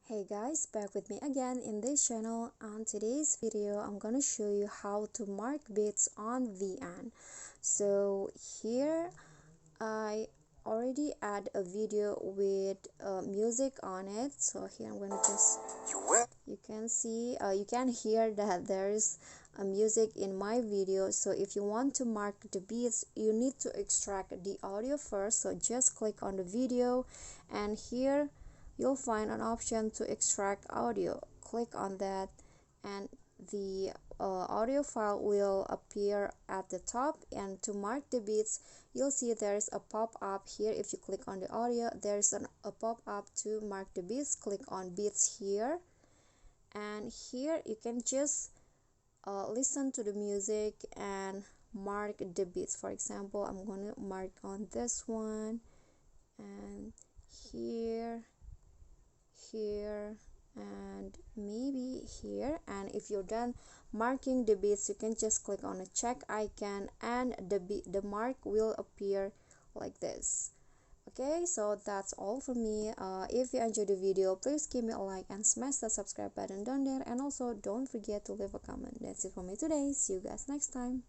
Hey guys, back with me again in this channel. On today's video, I'm gonna show you how to mark beats on VN. So here I already add a video with music on it. So here I'm gonna just you can see you can hear that there's a music in my video. So if you want to mark the beats, you need to extract the audio first. So just click on the video, and here you'll find an option to extract audio. Click on that, and the audio file will appear at the top. And to mark the beats, you'll see there's a pop-up here. If you click on the audio, there's a pop-up to mark the beats. Click on beats here, and here you can just listen to the music and mark the beats. For example, I'm gonna mark on this one, and here, and maybe here. And if you're done marking the beats, you can just click on a check icon, and the mark will appear like this. Okay, so that's all for me. If you enjoyed the video, please give me a like and smash the subscribe button down there, and also don't forget to leave a comment. That's it for me today. See you guys next time.